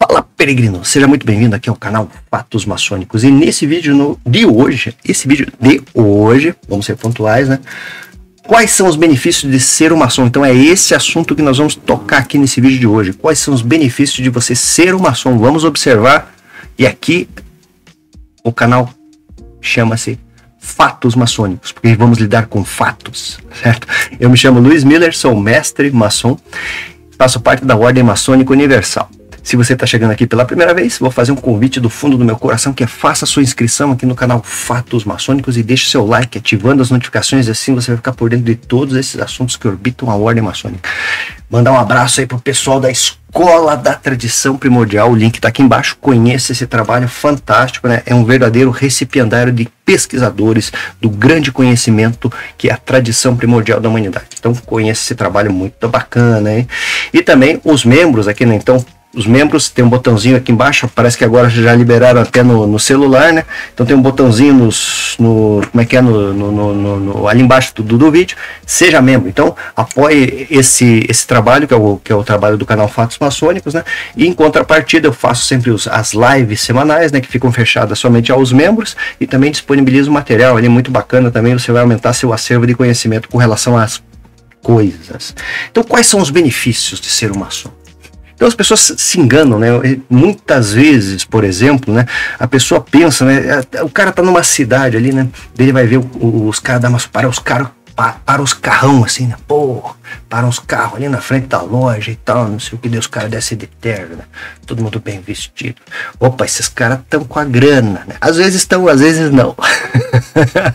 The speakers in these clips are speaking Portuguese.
Fala, peregrino! Seja muito bem-vindo aqui ao canal Fatos Maçônicos. E nesse vídeo de hoje, vamos ser pontuais, né? Quais são os benefícios de ser um maçom? Então é esse assunto que nós vamos tocar aqui nesse vídeo de hoje. Quais são os benefícios de você ser um maçom? Vamos observar. E aqui o canal chama-se Fatos Maçônicos, porque vamos lidar com fatos, certo? Eu me chamo Luiz Miller, sou mestre maçom, faço parte da Ordem Maçônica Universal. Se você está chegando aqui pela primeira vez, vou fazer um convite do fundo do meu coração, que é faça sua inscrição aqui no canal Fatos Maçônicos e deixe seu like, ativando as notificações, assim você vai ficar por dentro de todos esses assuntos que orbitam a Ordem Maçônica. Mandar um abraço aí pro pessoal da Escola da Tradição Primordial, o link está aqui embaixo, conheça esse trabalho fantástico, né? É um verdadeiro recipiendário de pesquisadores do grande conhecimento que é a tradição primordial da humanidade. Então conheça esse trabalho muito bacana, hein? E também os membros aqui, né? Então, os membros, tem um botãozinho aqui embaixo, parece que agora já liberaram até no celular, né? Então tem um botãozinho ali embaixo do vídeo, seja membro. Então apoie esse trabalho, que é o trabalho do canal Fatos Maçônicos, né? E em contrapartida eu faço sempre as lives semanais, né? Que ficam fechadas somente aos membros, e também disponibilizo material ali muito bacana também, você vai aumentar seu acervo de conhecimento com relação às coisas. Então quais são os benefícios de ser um maçom? Então as pessoas se enganam, né? Muitas vezes, por exemplo, né? A pessoa pensa, né? O cara tá numa cidade ali, né? Ele vai ver os caras dar umas para os carrão assim, né? Pô, param os carros ali na frente da loja e tal, não sei o que, Deus, os caras descem de terno, né? Todo mundo bem vestido. Opa, esses caras estão com a grana, né? Às vezes estão, às vezes não.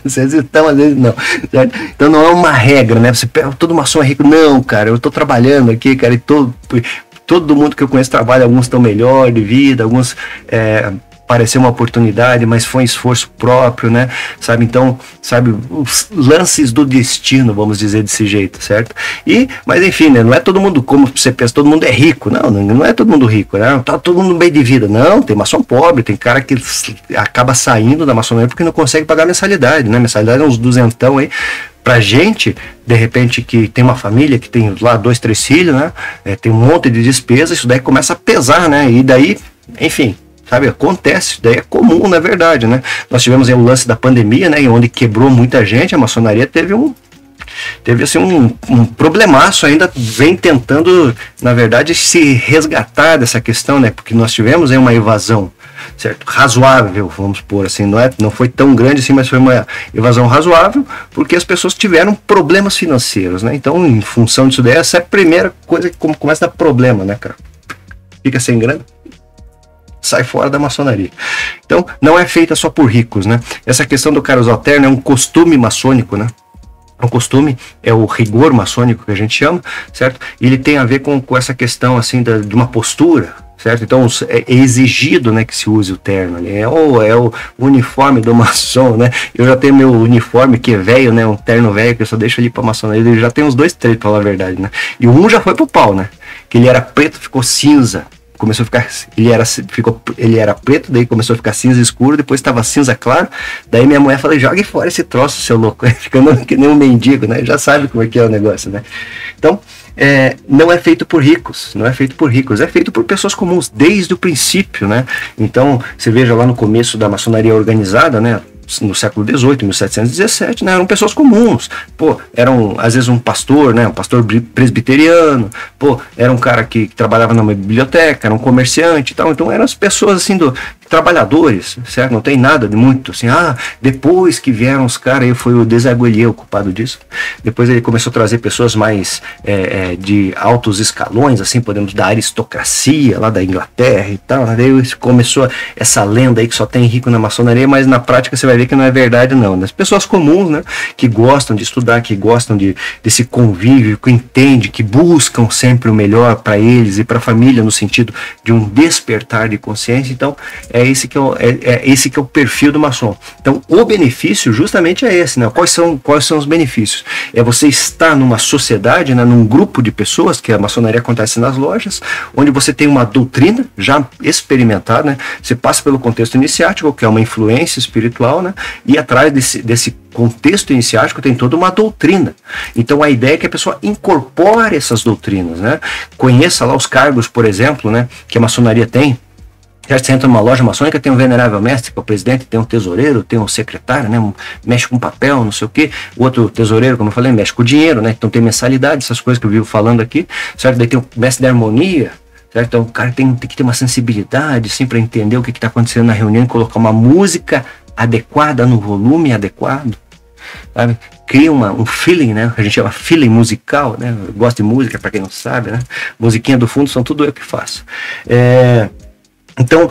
Às vezes estão, às vezes não, certo? Então não é uma regra, né? Você pega, todo maçom é rico. Não, cara, eu tô trabalhando aqui, cara, e todo mundo que eu conheço trabalha, alguns estão melhor de vida, alguns pareceu uma oportunidade, mas foi um esforço próprio, né? Sabe, então, sabe, os lances do destino, vamos dizer desse jeito, certo? Mas enfim, né? Não é todo mundo, como você pensa, todo mundo é rico. Não é todo mundo rico, né? Não tá todo mundo bem de vida. Não, tem maçom pobre, tem cara que acaba saindo da maçonaria porque não consegue pagar mensalidade, né? Mensalidade é uns duzentão aí. Pra gente, de repente, que tem uma família, que tem lá 2, 3 filhos, né? Tem um monte de despesa, isso daí começa a pesar, né? E daí, enfim, sabe, acontece, isso daí é comum, na verdade, né? Nós tivemos aí o lance da pandemia, né? Onde quebrou muita gente, a maçonaria teve assim um problemaço, ainda vem tentando, na verdade, se resgatar dessa questão, né? Porque nós tivemos aí uma evasão, certo? Razoável, vamos pôr assim, não foi tão grande assim, mas foi uma evasão razoável, porque as pessoas tiveram problemas financeiros, né? Então, em função disso daí, essa é a primeira coisa que começa a dar problema, né, cara? Fica sem grana, sai fora da maçonaria. Então, não é feita só por ricos, né? Essa questão do cara usar o terno é um costume maçônico, né? O costume é o rigor maçônico que a gente chama, certo? E ele tem a ver com essa questão assim de uma postura, certo? Então é exigido, né, que se use o terno ali. É o uniforme do maçom, né? Eu já tenho meu uniforme que é velho, né? Um terno velho que eu só deixo ali pra maçonaria. Ele já tem uns 2, 3, pra falar a verdade, né? E um já foi pro pau, né? Que ele era preto, ficou cinza. Começou a ficar, ele era preto, daí começou a ficar cinza escuro, depois estava cinza claro. Daí minha mulher falou: jogue fora esse troço, seu louco, ficando que nem um mendigo, né? Já sabe como é que é o negócio, né? Então, não é feito por ricos, é feito por pessoas comuns desde o princípio, né? Então, você veja lá no começo da maçonaria organizada, né? No século XVIII, 1717, né, eram pessoas comuns, pô, eram às vezes um pastor, né, um pastor presbiteriano, pô, era um cara que trabalhava numa biblioteca, era um comerciante e tal, então eram as pessoas assim trabalhadores, certo? Não tem nada de muito assim, depois que vieram os caras, aí foi o Desaguliers o culpado disso, depois ele começou a trazer pessoas mais de altos escalões, assim, podemos da aristocracia lá da Inglaterra e tal, né? Daí começou essa lenda aí que só tem rico na maçonaria, mas na prática você vai ver que não é verdade não, as pessoas comuns, né, que gostam de estudar, que gostam desse convívio, que entendem, que buscam sempre o melhor para eles e para a família, no sentido de um despertar de consciência. Então esse que é o perfil do maçom. Então, o benefício justamente é esse, né? Quais são os benefícios? É você estar numa sociedade, né, num grupo de pessoas, que a maçonaria acontece nas lojas, onde você tem uma doutrina já experimentada, né? Você passa pelo contexto iniciático, que é uma influência espiritual, né? E atrás desse contexto iniciático tem toda uma doutrina. Então a ideia é que a pessoa incorpore essas doutrinas, né? Conheça lá os cargos, por exemplo, né, que a maçonaria tem. Você entra numa loja maçônica, tem um venerável mestre, que é o presidente, tem um tesoureiro, tem um secretário, né, mexe com papel, não sei o quê. O outro tesoureiro, como eu falei, mexe com dinheiro, né? Então tem mensalidade, essas coisas que eu vivo falando aqui, certo? Daí tem o mestre da harmonia, certo? Então o cara tem que ter uma sensibilidade, assim, para entender o que está acontecendo na reunião e colocar uma música adequada no volume adequado, sabe? Cria um feeling, né? A gente chama feeling musical, né? Eu gosto de música, para quem não sabe, né? Musiquinha do fundo são tudo eu que faço. Então,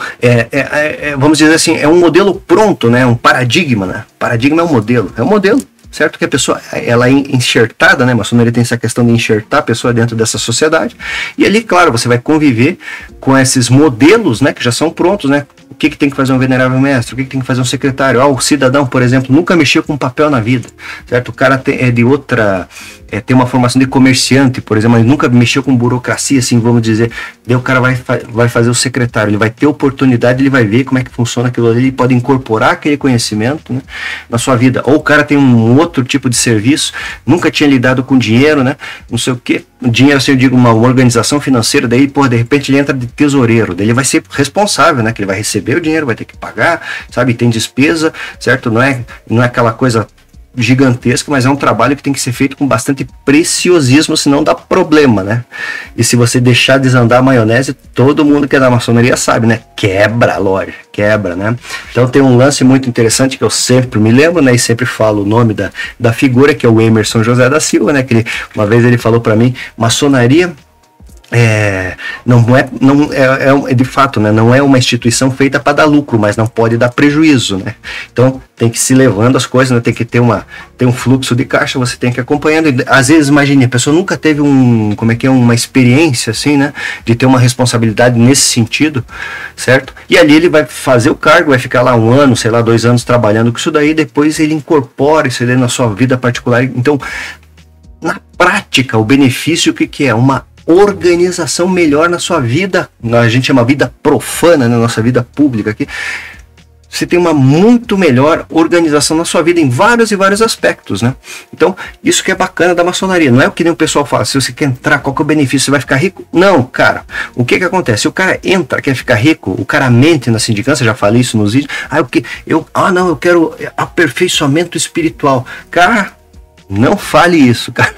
vamos dizer assim, é um modelo pronto, né? Um paradigma, né? Paradigma é um modelo, certo? Que a pessoa, ela é enxertada, né? A maçonaria tem essa questão de enxertar a pessoa dentro dessa sociedade, e ali, claro, você vai conviver com esses modelos, né? Que já são prontos, né? O que tem que fazer um venerável mestre? O que tem que fazer um secretário? O cidadão, por exemplo, nunca mexeu com papel na vida, certo? O cara tem uma formação de comerciante, por exemplo, mas nunca mexeu com burocracia, assim, vamos dizer. Daí o cara vai fazer o secretário, ele vai ter oportunidade, ele vai ver como é que funciona aquilo ali, ele pode incorporar aquele conhecimento, né, na sua vida. Ou o cara tem um outro tipo de serviço, nunca tinha lidado com dinheiro, né, não sei o quê. Dinheiro, assim, eu digo, uma organização financeira, daí, de repente ele entra de tesoureiro, daí ele vai ser responsável, né, que ele vai receber o dinheiro, vai ter que pagar, sabe, tem despesa, certo? Não é aquela coisa gigantesca, mas é um trabalho que tem que ser feito com bastante preciosismo, senão dá problema, né? E se você deixar desandar a maionese, todo mundo que é da maçonaria sabe, né? Quebra a loja, quebra, né? Então tem um lance muito interessante que eu sempre me lembro, né? E sempre falo o nome da figura, que é o Emerson José da Silva, né? Que uma vez ele falou para mim, maçonaria de fato, né, não é uma instituição feita para dar lucro, mas não pode dar prejuízo, né? Então tem que se levando as coisas, né? Tem que ter um fluxo de caixa, você tem que ir acompanhando. E, às vezes, imagine, a pessoa nunca teve uma experiência assim, né, de ter uma responsabilidade nesse sentido, certo? E ali ele vai fazer o cargo, vai ficar lá 1 ano, sei lá, 2 anos trabalhando com isso daí, depois ele incorpora isso aí na sua vida particular. Então, na prática, o benefício, o que é? Uma organização melhor na sua vida, a gente chama vida profana, na nossa vida pública aqui. Você tem uma muito melhor organização na sua vida em vários e vários aspectos, né? Então, isso que é bacana da maçonaria. Não é o que nem o pessoal fala, se você quer entrar, qual que é o benefício? Você vai ficar rico? Não, cara. O que acontece? Se o cara entra, quer ficar rico, o cara mente na sindicância, já falei isso nos vídeos. Eu quero aperfeiçoamento espiritual. Cara, não fale isso, cara.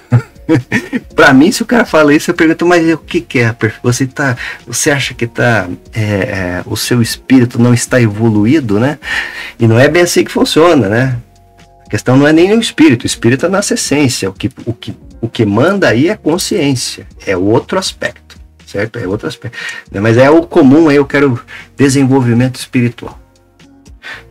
Para mim, se o cara fala isso, eu pergunto, mas o que é? Você acha que o seu espírito não está evoluído, né? E não é bem assim que funciona, né? A questão não é nem o espírito é a nossa essência. O que manda aí é consciência, é outro aspecto, certo? É outro aspecto. Mas é o comum aí, eu quero desenvolvimento espiritual.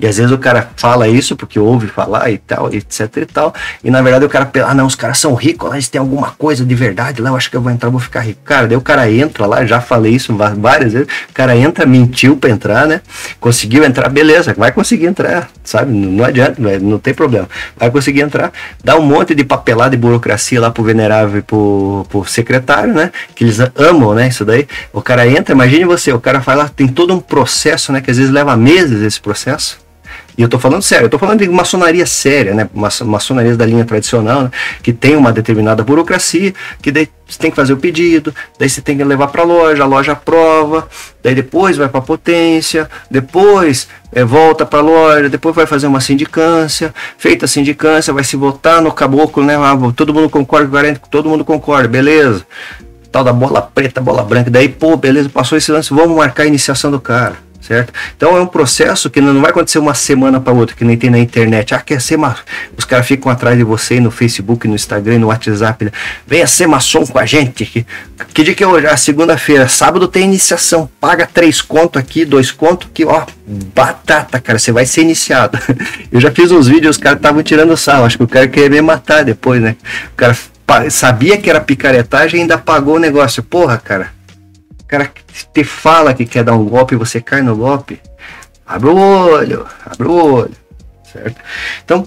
E às vezes o cara fala isso porque ouve falar e tal, etc e tal, e na verdade o cara pensa, não, os caras são ricos lá, eles têm alguma coisa de verdade lá, eu acho que eu vou entrar, vou ficar rico. Cara, daí o cara entra lá, já falei isso várias vezes, o cara entra, mentiu pra entrar, né, conseguiu entrar, beleza, vai conseguir entrar, sabe, não adianta, não tem problema, vai conseguir entrar, dá um monte de papelada e burocracia lá pro venerável e pro secretário, né, que eles amam, né, isso daí, o cara entra, imagine você, o cara faz lá, tem todo um processo, né, que às vezes leva meses esse processo. E eu tô falando sério, eu tô falando de maçonaria séria, né? Maçonarias da linha tradicional, né? Que tem uma determinada burocracia, que daí você tem que fazer o pedido, daí você tem que levar para a loja aprova, daí depois vai para a potência, depois volta para a loja, depois vai fazer uma sindicância, feita a sindicância, vai se votar no caboclo, né? Todo mundo concorda, todo mundo concorda, beleza. Tal da bola preta, bola branca, daí, beleza, passou esse lance, vamos marcar a iniciação do cara. Certo? Então é um processo que não vai acontecer uma semana para outra, que nem tem na internet. Quer ser maçom? Os caras ficam atrás de você no Facebook, no Instagram, no WhatsApp. Né? Venha ser maçom com a gente. Que dia que é hoje? Segunda-feira. Sábado tem iniciação. Paga 3 conto aqui, 2 conto, que batata, cara. Você vai ser iniciado. Eu já fiz uns vídeos, os caras estavam tirando sarro. Acho que o cara queria me matar depois, né? O cara sabia que era picaretagem e ainda pagou o negócio. Porra, cara. O cara te fala que quer dar um golpe e você cai no golpe. abre o olho, certo? Então,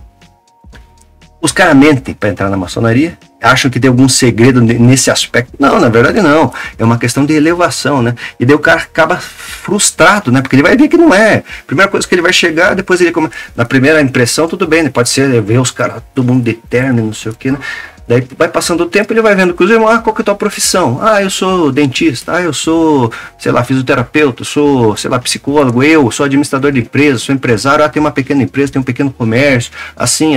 os caras mentem para entrar na maçonaria, acham que tem algum segredo nesse aspecto. Não, na verdade não. É uma questão de elevação, né? E daí o cara acaba frustrado, né? Porque ele vai ver que não é. Primeira coisa que ele vai chegar, depois ele na primeira impressão, tudo bem, né? Pode ser ver os caras, todo mundo de terno, não sei o que, né? Daí vai passando o tempo, ele vai vendo que os irmãos, qual que é a tua profissão? Eu sou dentista, eu sou, sei lá, fisioterapeuta, eu sou, sei lá, psicólogo, eu sou administrador de empresa, sou empresário, tenho uma pequena empresa, tenho um pequeno comércio, assim,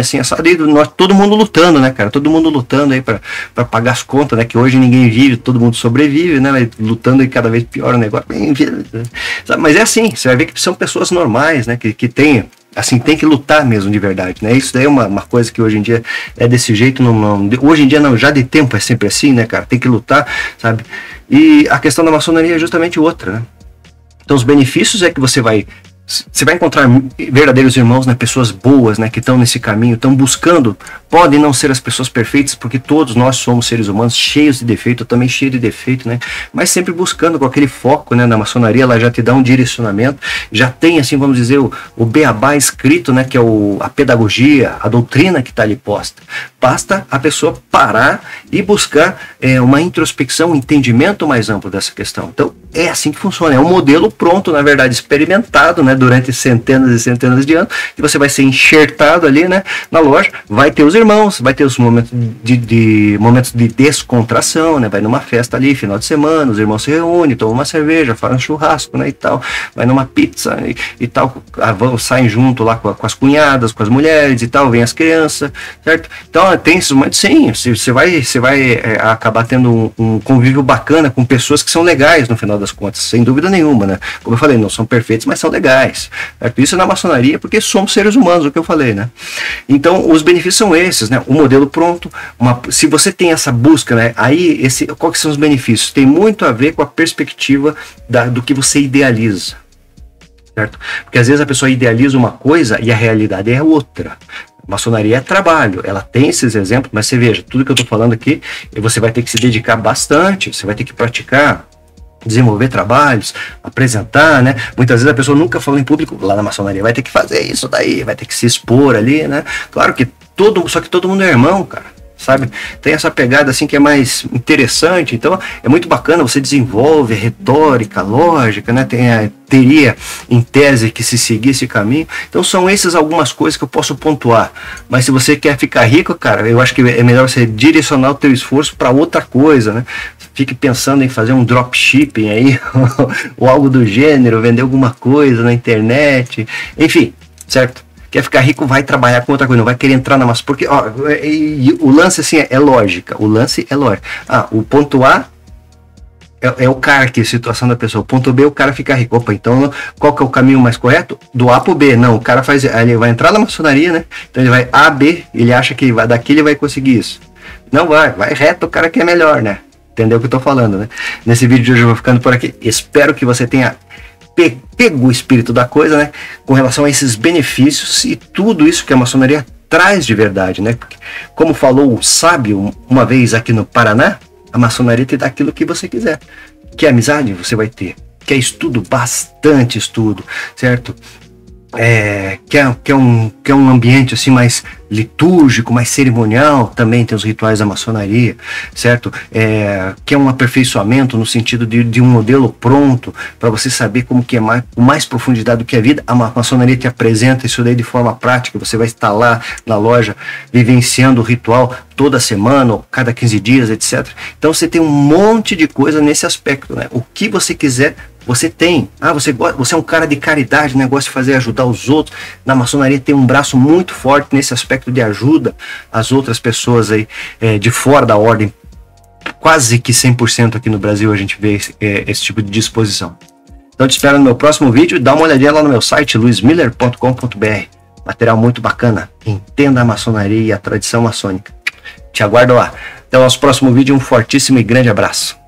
nós, todo mundo lutando, né, cara? Todo mundo lutando aí para pagar as contas, né? Que hoje ninguém vive, todo mundo sobrevive, né? Lutando e cada vez pior o negócio. Mas é assim, você vai ver que são pessoas normais, né? Que têm, assim, tem que lutar mesmo de verdade, né? Isso daí é uma coisa que hoje em dia é desse jeito, hoje em dia não, já de tempo é sempre assim, né, cara? Tem que lutar, sabe? E a questão da maçonaria é justamente outra, né? Então os benefícios é que você vai encontrar verdadeiros irmãos, né, pessoas boas, né, que estão nesse caminho, estão buscando, podem não ser as pessoas perfeitas, porque todos nós somos seres humanos cheios de defeito, eu também cheio de defeito, né, mas sempre buscando com aquele foco, né, na maçonaria, ela já te dá um direcionamento, já tem, assim, vamos dizer, o beabá escrito, né, que é a pedagogia, a doutrina que está ali posta. Basta a pessoa parar e buscar uma introspecção, um entendimento mais amplo dessa questão. Então, é assim que funciona, é um modelo pronto, na verdade, experimentado, né, durante centenas e centenas de anos, que você vai ser enxertado ali, né, na loja, vai ter os irmãos, vai ter os momentos momentos de descontração, né, vai numa festa ali, final de semana, os irmãos se reúnem, tomam uma cerveja, fazem um churrasco, né, e tal, vai numa pizza e tal, saem junto lá com as cunhadas, com as mulheres e tal, vem as crianças, certo? Então, tem esses momentos, sim, você vai acabar tendo um convívio bacana com pessoas que são legais no final das contas, sem dúvida nenhuma, né? Como eu falei, não são perfeitos, mas são legais. Certo? Isso na maçonaria, porque somos seres humanos, o que eu falei, né? Então, os benefícios são esses, né? O modelo pronto, se você tem essa busca, né? Aí, quais são os benefícios? Tem muito a ver com a perspectiva do que você idealiza, certo? Porque às vezes a pessoa idealiza uma coisa e a realidade é outra. Maçonaria é trabalho, ela tem esses exemplos, mas você veja, tudo que eu estou falando aqui, você vai ter que se dedicar bastante, você vai ter que praticar, desenvolver trabalhos, apresentar, né? Muitas vezes a pessoa nunca falou em público, lá na maçonaria vai ter que fazer isso daí, vai ter que se expor ali, né? Claro que só que todo mundo é irmão, cara. Sabe? Tem essa pegada assim que é mais interessante, então é muito bacana, você desenvolve retórica, lógica, né? Teria em tese que se seguir esse caminho, então são essas algumas coisas que eu posso pontuar, mas se você quer ficar rico, cara, eu acho que é melhor você direcionar o teu esforço para outra coisa, né? Fique pensando em fazer um dropshipping aí, ou algo do gênero, vender alguma coisa na internet, enfim, certo? Quer ficar rico, vai trabalhar com outra coisa, não vai querer entrar na massa. Porque o lance assim é lógica. O lance é lógica. O ponto A é o cara, que é a situação da pessoa. O ponto B é o cara ficar rico. Opa, então qual que é o caminho mais correto? Do A pro B. Não, o cara ele vai entrar na maçonaria, né? Então ele vai A, B, ele acha que daqui ele vai conseguir isso. Não vai reto, o cara que é melhor, né? Entendeu o que eu tô falando, né? Nesse vídeo de hoje eu vou ficando por aqui. Espero que você tenha pego o espírito da coisa, né, com relação a esses benefícios e tudo isso que a maçonaria traz de verdade, né, porque, como falou o sábio uma vez aqui no Paraná, a maçonaria te dá aquilo que você quiser. Quer amizade? Você vai ter. Quer estudo? Bastante estudo, certo? Quer um ambiente assim mais litúrgico, mais cerimonial, também tem os rituais da maçonaria, certo? Quer um aperfeiçoamento no sentido de um modelo pronto para você saber como que é com mais profundidade do que a vida. A maçonaria te apresenta isso daí de forma prática, você vai estar lá na loja vivenciando o ritual toda semana, ou cada 15 dias, etc. Então você tem um monte de coisa nesse aspecto, né? O que você quiser, você tem. Você é um cara de caridade, né? Gosta de fazer, ajudar os outros. Na maçonaria tem um braço muito forte nesse aspecto de ajuda às outras pessoas aí, de fora da ordem. Quase que 100% aqui no Brasil a gente vê esse tipo de disposição. Então te espero no meu próximo vídeo. Dá uma olhadinha lá no meu site, luismiller.com.br. Material muito bacana. Entenda a maçonaria e a tradição maçônica. Te aguardo lá. Até o nosso próximo vídeo. Um fortíssimo e grande abraço.